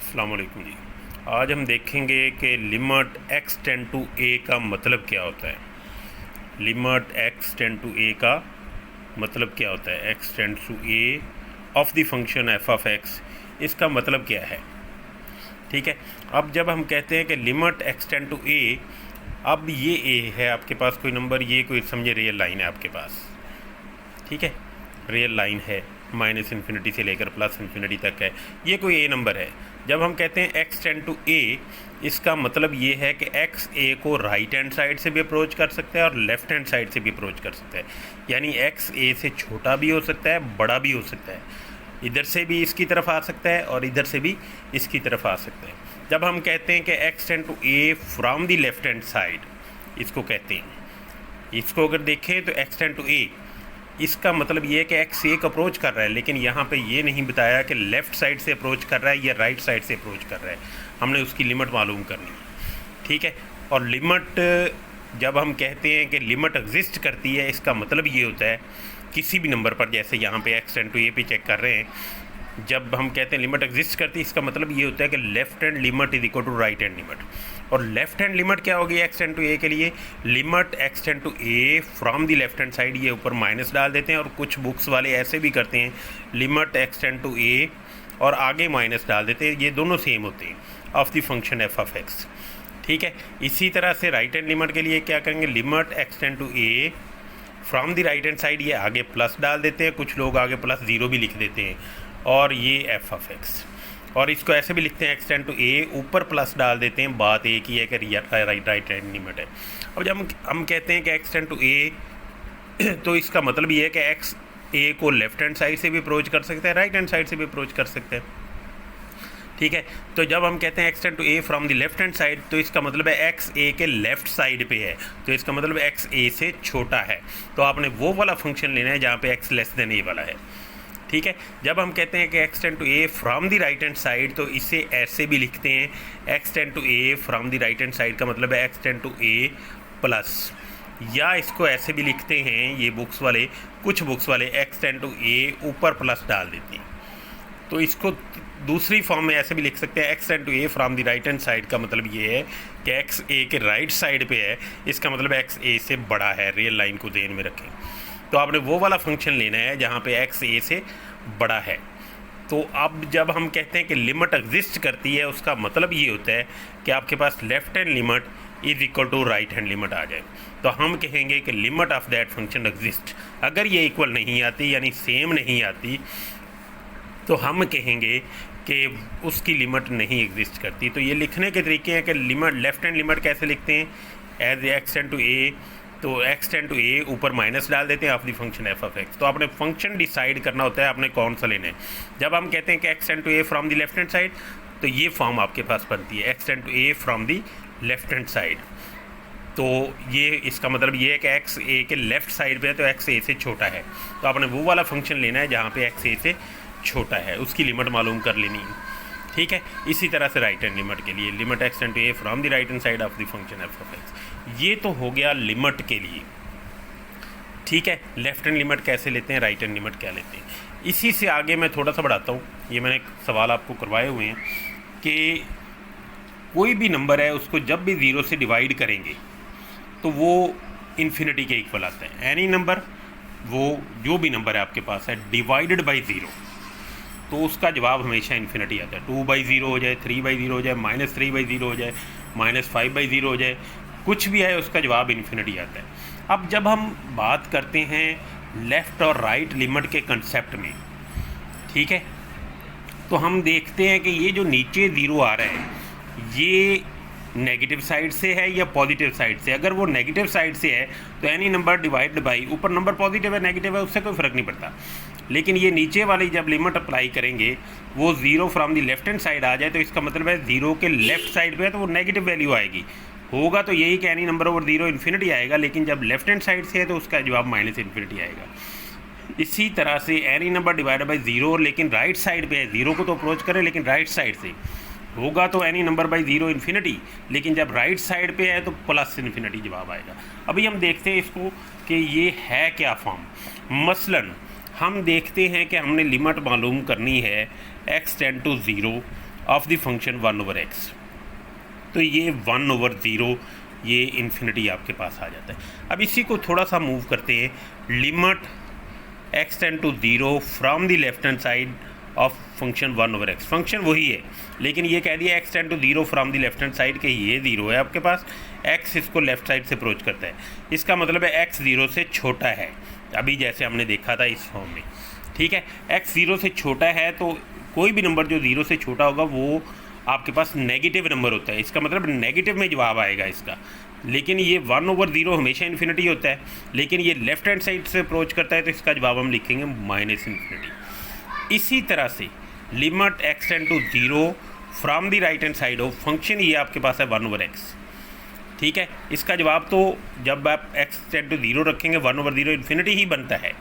अस्सलाम वालेकुम जी। आज हम देखेंगे कि limit x tend to a का मतलब क्या होता है। Limit x tend to a का मतलब क्या होता है। x tend to a of the function f of x, इसका मतलब क्या है। ठीक है, अब जब हम कहते हैं कि limit x tend to a, अब ये a है आपके पास कोई नंबर, ये कोई समझे रियल लाइन है आपके पास। ठीक है, रियल लाइन है, माइनस इन्फिनिटी से लेकर प्लस इन्फिनिटी तक है, ये कोई ए नंबर है। जब हम कहते हैं x टेंड टू a, इसका मतलब ये है कि x a को राइट हैंड साइड से भी अप्रोच कर सकता है और लेफ़्ट हैंड साइड से भी अप्रोच कर सकता है। यानी x a से छोटा भी हो सकता है, बड़ा भी हो सकता है, इधर से भी इसकी तरफ आ सकता है और इधर से भी इसकी तरफ आ सकता है। जब हम कहते हैं कि x tend to a from the left hand side, इसको कहते हैं। इसको अगर देखें तो x टेंड टू a, इसका मतलब ये है कि x एक अप्रोच कर रहा है, लेकिन यहाँ पे ये नहीं बताया कि लेफ़्ट साइड से अप्रोच कर रहा है या राइट साइड से अप्रोच कर रहा है। हमने उसकी लिमिट मालूम करनी है। ठीक है, और लिमिट जब हम कहते हैं कि लिमिट एग्जिस्ट करती है, इसका मतलब ये होता है किसी भी नंबर पर, जैसे यहाँ पे x टेंड टू a पे चेक कर रहे हैं, जब हम कहते हैं लिमिट एग्जिस्ट करती है, इसका मतलब ये होता है कि left hand limit is equal to right hand limit. और लेफ्ट हैंड लिमिट क्या होगी x टेंड टू a के लिए? Limit x tend to a from the left hand side, ये ऊपर माइनस डाल देते हैं, और कुछ बुक्स वाले ऐसे भी करते हैं, limit x tend to a और आगे माइनस डाल देते हैं, ये दोनों सेम होते हैं, of the function f of x। ठीक है, इसी तरह से राइट हैंड लिमिट के लिए क्या करेंगे? Limit x tend to a from the right hand side, ये आगे प्लस डाल देते हैं, कुछ लोग आगे प्लस ज़ीरो भी लिख देते हैं, और ये f ऑफ x। और इसको ऐसे भी लिखते हैं x टेंड टू a, ऊपर प्लस डाल देते हैं, बात एक ही है कि राइट हैंड लिमिट है। अब जब हम कहते हैं कि x टेंड टू a, तो इसका मतलब ये है कि x a को लेफ्ट हैंड साइड से भी अप्रोच कर सकते हैं, राइट हैंड साइड से भी अप्रोच कर सकते हैं। ठीक है, तो जब हम कहते हैं x tend to a from the left hand side, तो इसका मतलब है x a के लेफ्ट साइड पे है, तो इसका मतलब x a से छोटा है। तो आपने वो वाला फंक्शन लेना है जहाँ पे x लेस देन a वाला है। ठीक है, जब हम कहते हैं कि x tend to a from the right hand side, तो इसे ऐसे भी लिखते हैं, x tend to a from the right hand side का मतलब है x tend to a plus, या इसको ऐसे भी लिखते हैं, ये बुक्स वाले, कुछ बुक्स वाले x टेंड टू a ऊपर प्लस डाल देते हैं। तो इसको दूसरी फॉर्म में ऐसे भी लिख सकते हैं, x tend to a from the right hand side का मतलब ये है कि x a के राइट साइड पे है, इसका मतलब x a से बड़ा है। रियल लाइन को ध्यान में रखें, तो आपने वो वाला फंक्शन लेना है जहाँ पे x a से बड़ा है। तो अब जब हम कहते हैं कि लिमिट एग्जिस्ट करती है, उसका मतलब ये होता है कि आपके पास left hand limit is equal to right hand limit आ जाए, तो हम कहेंगे कि limit of that function exist. अगर ये इक्वल नहीं आती, यानी सेम नहीं आती, तो हम कहेंगे कि उसकी लिमिट नहीं एग्जिस्ट करती। तो ये लिखने के तरीके हैं कि लिमिट, लेफ्ट हैंड लिमिट कैसे लिखते हैं, as x tend to a, तो x टेंड टू a ऊपर माइनस डाल देते हैं of the function f of x। तो आपने फंक्शन डिसाइड करना होता है आपने कौन सा लेना है। जब हम कहते हैं कि x tend to a from the left hand side, तो ये फॉर्म आपके पास बनती है, x tend to a from the left hand side. तो ये इसका मतलब ये है कि x a के लेफ्ट साइड पे है, तो x a से छोटा है, तो आपने वो वाला फंक्शन लेना है जहाँ पे x a से छोटा है, उसकी लिमिट मालूम कर लेनी है। ठीक है, इसी तरह से राइट हैंड लिमिट के लिए, limit x tend to a from the right hand side of the function f of x। ये तो हो गया लिमिट के लिए। ठीक है, लेफ्ट हैंड लिमिट कैसे लेते हैं, राइट हैंड लिमिट क्या लेते हैं। इसी से आगे मैं थोड़ा सा बढ़ाता हूँ, ये मैंने सवाल आपको करवाए हुए हैं कि कोई भी नंबर है, उसको जब भी ज़ीरो से डिवाइड करेंगे तो वो इन्फिनिटी के इक्वल आता है। एनी नंबर, वो जो भी नंबर है आपके पास है, डिवाइडेड बाई ज़ीरो, तो उसका जवाब हमेशा इन्फिनिटी आता है। 2/0 हो जाए, 3/0 हो जाए, -3/0 हो जाए, -5/0 हो जाए, कुछ भी है उसका जवाब इन्फिनिटी आता है। अब जब हम बात करते हैं लेफ़्ट और राइट लिमिट के कंसेप्ट में, ठीक है, तो हम देखते हैं कि ये जो नीचे ज़ीरो आ रहा है, ये नेगेटिव साइड से है या पॉजिटिव साइड से। अगर वो नेगेटिव साइड से है तो एनी नंबर डिवाइड बाई, ऊपर नंबर पॉजिटिव है नेगेटिव है, उससे कोई फ़र्क नहीं पड़ता। लेकिन ये नीचे वाली जब लिमिट अप्लाई करेंगे, वो zero from the left hand side आ जाए, तो इसका मतलब है ज़ीरो के लेफ्ट साइड पे है, तो वो नेगेटिव वैल्यू आएगी। होगा तो यही कि any number over zero infinity आएगा, लेकिन जब लेफ्ट हैंड साइड से है तो उसका जवाब माइनस इन्फिनिटी आएगा। इसी तरह से any number divide by zero, लेकिन राइट साइड पे है, ज़ीरो को तो अप्रोच करें लेकिन राइट साइड से, होगा तो any number by zero infinity, लेकिन जब राइट साइड पे है तो प्लस इन्फिनिटी जवाब आएगा। अभी हम देखते हैं इसको कि ये है क्या फॉर्म। मसलन हम देखते हैं कि हमने लिमिट मालूम करनी है x tend to 0 of the function 1/x। तो ये 1/0 ये इन्फिनिटी आपके पास आ जाता है। अब इसी को थोड़ा सा मूव करते हैं, limit x tend to 0 from the left hand side of function 1/x। Function वही है, लेकिन ये कह दिया x tend to 0 from the left hand side के ये 0 है आपके पास, x इसको लेफ्ट साइड से अप्रोच करता है। इसका मतलब है x 0 से छोटा है, अभी जैसे हमने देखा था इस फॉर्म में। ठीक है, x 0 से छोटा है तो कोई भी नंबर जो 0 से छोटा होगा वो आपके पास नेगेटिव नंबर होता है, इसका मतलब नेगेटिव में जवाब आएगा इसका। लेकिन ये 1/0 हमेशा इन्फिनिटी होता है, लेकिन ये लेफ्ट हैंड साइड से अप्रोच करता है तो इसका जवाब हम लिखेंगे -इन्फिनिटी। इसी तरह से limit x tend to 0 from the right hand side of function, ये आपके पास है 1/x। ठीक है, इसका जवाब तो जब आप x टेंड टू 0 रखेंगे 1/0 इन्फिनिटी ही बनता है।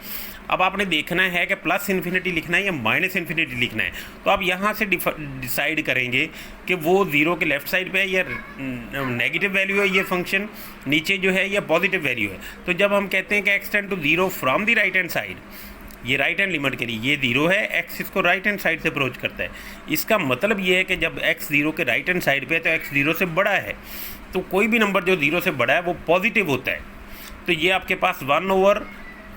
अब आपने देखना है कि प्लस इन्फिनिटी लिखना है या माइनस इन्फिनिटी लिखना है, तो आप यहाँ से डिसाइड करेंगे कि वो 0 के लेफ्ट साइड पे है या नेगेटिव वैल्यू है ये फंक्शन नीचे जो है या पॉजिटिव वैल्यू है। तो जब हम कहते हैं कि x tend to 0 from the right hand side, ये राइट हैंड लिमिट के लिए ये 0 है, x इसको राइट हैंड साइड से अप्रोच करता है। इसका मतलब ये है कि जब x 0 के राइट हैंड साइड पे है तो x 0 से बड़ा है, तो कोई भी नंबर जो 0 से बड़ा है वो पॉजिटिव होता है। तो ये आपके पास 1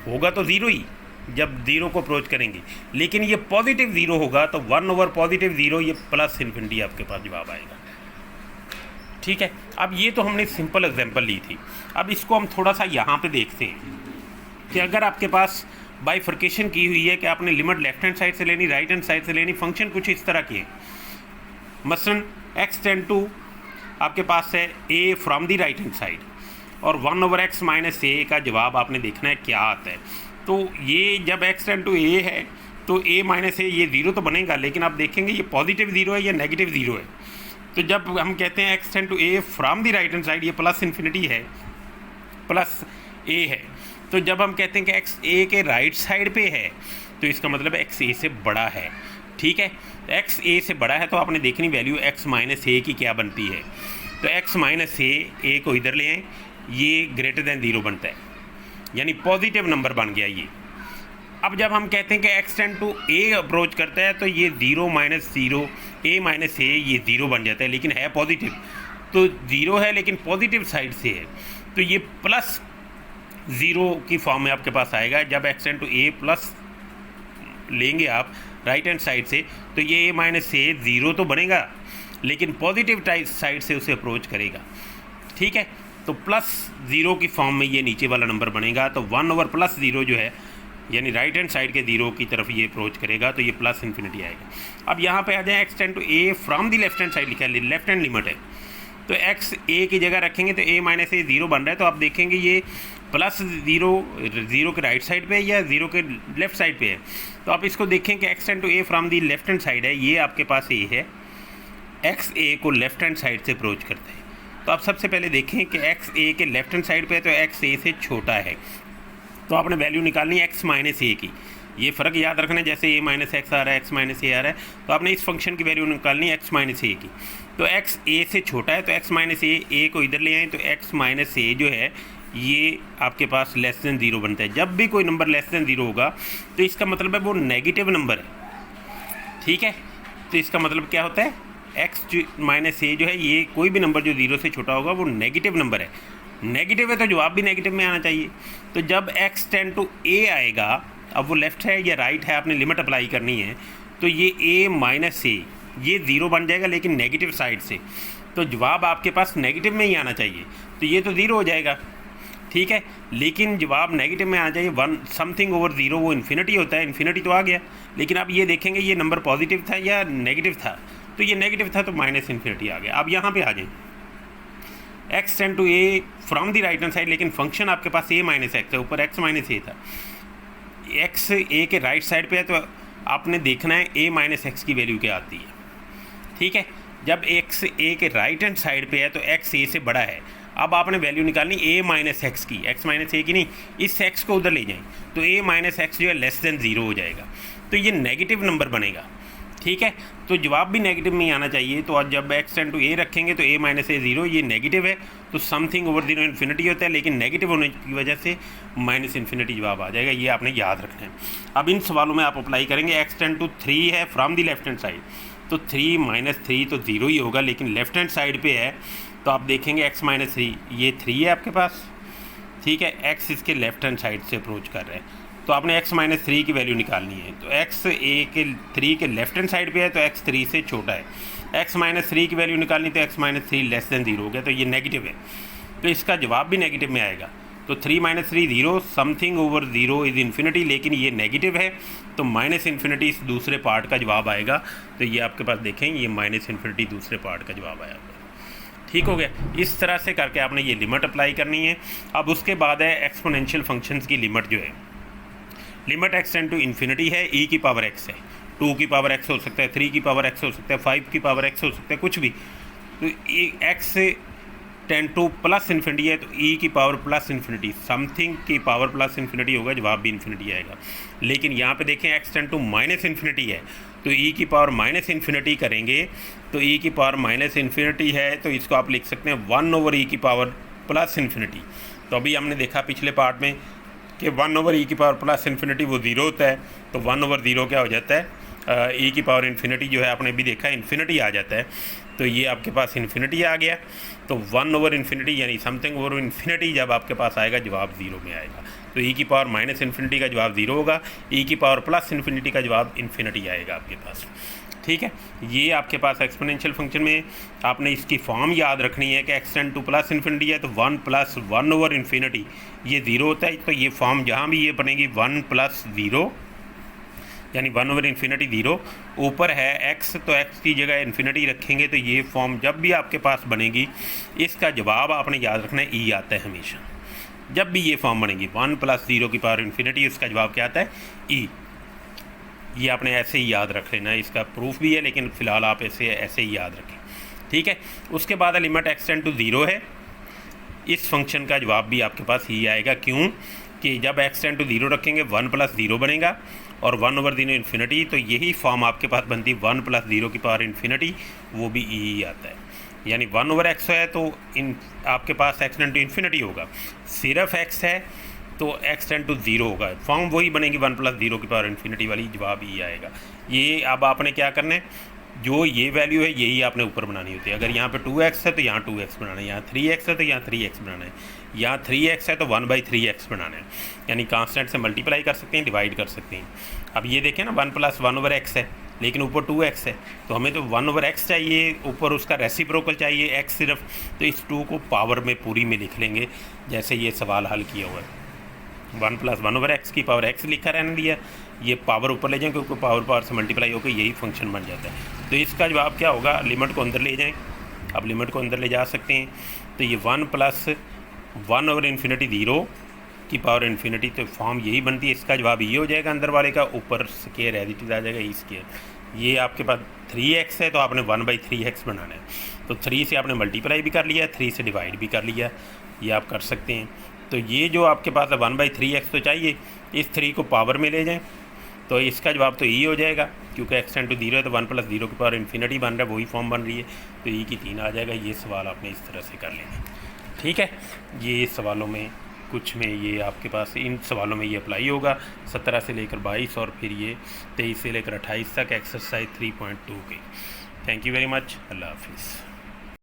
होगा तो 0 ही जब 0 को अप्रोच करेंगे, लेकिन ये पॉजिटिव 0 होगा तो 1/+0 ये प्लस इन्फिनिटी आपके पास जवाब आएगा। ठीक है, अब ये तो हमने सिंपल एग्जांपल ली थी। अब इसको हम थोड़ा सा यहाँ पे देखते हैं कि अगर आपके पास बाइफर्केशन की हुई है कि आपने लिमिट लेफ्ट हैंड साइड से लेनी, राइट हैंड साइड से लेनी, फंक्शन कुछ इस तरह की है। मसलन x टेंड टू आपके पास है a from the right hand side और 1/x - a का जवाब आपने देखना है क्या आता है। तो ये जब x टेंड टू a है तो a - a ये 0 तो बनेगा, लेकिन आप देखेंगे ये पॉजिटिव 0 है या नेगेटिव 0 है। तो जब हम कहते हैं x tend to a from the right hand side, ये प्लस इन्फिनिटी है, प्लस a है। तो जब हम कहते हैं कि x a के राइट साइड पे है तो इसका मतलब x a से बड़ा है। ठीक है, x a से बड़ा है तो आपने देखनी वैल्यू x - a की क्या बनती है। तो x - a को इधर ले आएँ, ये ग्रेटर देन 0 बनता है, यानी पॉजिटिव नंबर बन गया ये। अब जब हम कहते हैं कि x tend to a approach करता है तो ये 0 - 0 a - a ये 0 बन जाता है, लेकिन है पॉजिटिव। तो 0 है लेकिन पॉजिटिव साइड से है, तो ये प्लस 0 की फॉर्म में आपके पास आएगा। जब x tend to a plus लेंगे आप राइट हैंड साइड से तो ये a - a 0 तो बनेगा, लेकिन पॉजिटिव साइड से उसे अप्रोच करेगा। ठीक है, तो +0 की फॉर्म में ये नीचे वाला नंबर बनेगा। तो 1/+0 जो है यानी राइट हैंड साइड के 0 की तरफ ये अप्रोच करेगा, तो ये प्लस इन्फिनिटी आएगा। अब यहाँ पे आ जाए x tend to a from the left hand side लिखा है, लेफ्ट हैंड लिमिट है, तो x a की जगह रखेंगे तो a - a 0 बन रहा है। तो आप देखेंगे ये +0 के राइट साइड पे है या 0 के लेफ्ट साइड पे है। तो आप इसको देखें कि x tend to a from the left hand side है, ये आपके पास a है, x a को लेफ्ट हैंड साइड से अप्रोच करते हैं। तो आप सबसे पहले देखें कि x a के लेफ्ट हैंड साइड पे है तो x a से छोटा है, तो आपने वैल्यू निकालनी है x - a की। ये फ़र्क याद रखना है, जैसे a - x आ रहा है, x - a आ रहा है, तो आपने इस फंक्शन की वैल्यू निकालनी है x - a की। तो x a से छोटा है तो x - a को इधर ले आए तो x - a जो है ये आपके पास लेस देन 0 बनता है। जब भी कोई नंबर लेस देन 0 होगा तो इसका मतलब है वो नेगेटिव नंबर है। ठीक है, तो इसका मतलब क्या होता है, x - a जो है ये कोई भी नंबर जो 0 से छोटा होगा वो नेगेटिव नंबर है। नेगेटिव है तो जवाब भी नेगेटिव में आना चाहिए। तो जब x टेंड टू a आएगा, अब वो लेफ्ट है या राइट है, आपने लिमिट अप्लाई करनी है, तो ये a - a ये 0 बन जाएगा लेकिन नेगेटिव साइड से, तो जवाब आपके पास नेगेटिव में ही आना चाहिए। तो ये तो 0 हो जाएगा। ठीक है, लेकिन जवाब नेगेटिव में आना चाहिए। 1 समथिंग ओवर 0 वो इन्फिनिटी होता है, इन्फिनिटी तो आ गया, लेकिन आप ये देखेंगे ये नंबर पॉजिटिव था या नेगेटिव था, तो ये नेगेटिव था तो -इन्फिनिटी आ गया। अब यहाँ पे आ जाए x tend to a from the right hand side, लेकिन फंक्शन आपके पास a - x है, ऊपर x - a था, x a के राइट साइड पे है तो आपने देखना है a - x की वैल्यू क्या आती है। ठीक है, जब x a के राइट हैंड साइड पे है तो x a से बड़ा है। अब आपने वैल्यू निकालनी a - x की, x - a की नहीं, इस x को उधर ले जाएं तो a - x जो है लेस देन 0 हो जाएगा, तो ये नेगेटिव नंबर बनेगा। ठीक है, तो जवाब भी नेगेटिव में ही आना चाहिए। तो आज जब x टेंड टू a रखेंगे तो a - a 0 ये नेगेटिव है, तो समथिंग ओवर 0 इन्फिनिटी होता है, लेकिन नेगेटिव होने की वजह से -इन्फिनिटी जवाब आ जाएगा। ये आपने याद रखना है। अब इन सवालों में आप अप्लाई करेंगे। x टेंड टू 3 है from the left hand side, तो 3 - 3 तो 0 ही होगा, लेकिन लेफ्ट हैंड साइड पे है तो आप देखेंगे x - 3 ये 3 है आपके पास, ठीक है। x इसके लेफ्ट हैंड साइड से अप्रोच कर रहा है, तो आपने x - 3 की वैल्यू निकालनी है। तो x a के 3 के लेफ्ट हैंड साइड पे है तो x 3 से छोटा है, x - 3 की वैल्यू निकालनी तो x - 3 लेस देन 0 हो गया, तो ये नेगेटिव है, तो इसका जवाब भी नेगेटिव में आएगा। तो 3 - 3 0, समथिंग ओवर 0 इज़ इन्फिनिटी, लेकिन ये नेगेटिव है तो -∞ इस दूसरे पार्ट का जवाब आएगा। तो ये आपके पास देखें, ये -∞ दूसरे पार्ट का जवाब आया। ठीक हो गया। इस तरह से करके आपने ये लिमिट अप्लाई करनी है। अब उसके बाद है एक्सपोनेंशियल फंक्शंस की लिमिट जो है, limit x tend to infinity है, e की पावर x है, 2 की पावर x हो सकता है, 3 की पावर x हो सकता है, 5 की पावर x हो सकता है, कुछ भी। तो x tend two plus infinity है तो e की पावर प्लस इन्फिनिटी, समथिंग की पावर प्लस इन्फिनिटी होगा, जवाब भी इन्फिनिटी आएगा। लेकिन यहाँ पे देखें x tend to minus infinity है तो e की पावर माइनस इन्फिनिटी करेंगे तो e की पावर माइनस इन्फिनिटी है तो इसको आप लिख सकते हैं 1/e की पावर प्लस इन्फिनिटी। तो अभी हमने देखा पिछले पार्ट में कि 1/e की पावर प्लस इन्फिनिटी वो 0 होता है, तो 1/0 क्या हो जाता है, e की पावर इन्फिनिटी जो है आपने भी देखा इन्फिनिटी आ जाता है, तो ये आपके पास इन्फिनिटी आ गया। तो 1/∞ यानी समथिंग ओवर इन्फिनिटी जब आपके पास आएगा जवाब 0 में आएगा। तो e की पावर माइनस इन्फिनिटी का जवाब 0 होगा, e की पावर प्लस इन्फिनिटी का जवाब इन्फिनिटी आएगा आपके पास। ठीक है, ये आपके पास एक्सपोनेंशियल फंक्शन में आपने इसकी फॉर्म याद रखनी है कि x tend two plus infinity है तो 1 + 1/∞ ये 0 होता है, तो ये फॉर्म जहाँ भी ये बनेगी 1 + 0 यानी 1/∞ 0, ऊपर है x तो x की जगह इन्फिनिटी रखेंगे, तो ये फॉर्म जब भी आपके पास बनेगी इसका जवाब आपने याद रखना है e आता है हमेशा। जब भी ये फॉर्म बनेगी 1 + 0 की पावर इन्फिनिटी, उसका जवाब क्या आता है e। ये आपने ऐसे ही याद रख लेना है, इसका प्रूफ भी है लेकिन फ़िलहाल आप ऐसे ही याद रखें। ठीक है, उसके बाद लिमिट x टेंड टू 0 है, इस फंक्शन का जवाब भी आपके पास ही आएगा। क्यों कि जब x टेंड टू 0 रखेंगे 1 + 0 बनेगा और 1/0 इन्फिनिटी, तो यही फॉर्म आपके पास बनती 1 + 0 की पावर इन्फिनिटी, वो भी e आता है। यानी 1/x है तो आपके पास x टेंड टू इन्फिनिटी होगा, सिर्फ x है तो x टेंड टू 0 होगा, फॉर्म वही बनेगी 1 + 0 की पावर इन्फिनिटी वाली, जवाब e आएगा। ये अब आपने क्या करना है, जो ये वैल्यू है यही आपने ऊपर बनानी होती है। अगर यहाँ पे 2x है तो यहाँ 2x बनाना है, यहाँ 3x है तो यहाँ 3x बनाना है, यहाँ 3x है तो 1/3x बनाना है, यानी कांस्टेंट से मल्टीप्लाई कर सकते हैं, डिवाइड कर सकते हैं। अब ये देखें ना 1 + 1/x है लेकिन ऊपर 2x है, तो हमें तो 1/x चाहिए, ऊपर उसका रेसिप्रोकल चाहिए x सिर्फ, तो इस 2 को पावर में पूरी में लिख लेंगे जैसे ये सवाल हल किया हुआ है। 1 + 1/x की पावर x लिखा रहने दिया, ये पावर ऊपर ले जाएं क्योंकि पावर से मल्टीप्लाई होकर यही फंक्शन बन जाता है। तो इसका जवाब क्या होगा, लिमिट को अंदर ले जाएं, अब लिमिट को अंदर ले जा सकते हैं, तो ये 1 + 1/∞ 0 की पावर इन्फिनिटी, तो फॉर्म यही बनती है, इसका जवाब ये हो जाएगा अंदर वाले का, ऊपर स्केयर एज इट इज़ आ जाएगा e²। ये आपके पास 3x है तो आपने 1/3x बनाना है, तो 3 से आपने मल्टीप्लाई भी कर लिया, 3 से डिवाइड भी कर लिया, ये आप कर सकते हैं। तो ये जो आपके पास है 1/3x तो चाहिए, इस 3 को पावर में ले जाएं तो इसका जवाब तो e हो जाएगा, क्योंकि x टेंड टू 0 है तो 1 + 0 की पावर इन्फिनिटी बन रहा है, वही फॉर्म बन रही है, तो e की 3 आ जाएगा। ये सवाल आपने इस तरह से कर लेना। ठीक है, ये सवालों में कुछ में ये आपके पास इन सवालों में ये अप्लाई होगा, 17 से लेकर 22 और फिर ये 23 से लेकर 28 तक एक्सरसाइज 3.2 के। थैंक यू वेरी मच, अल्लाह हाफिज़।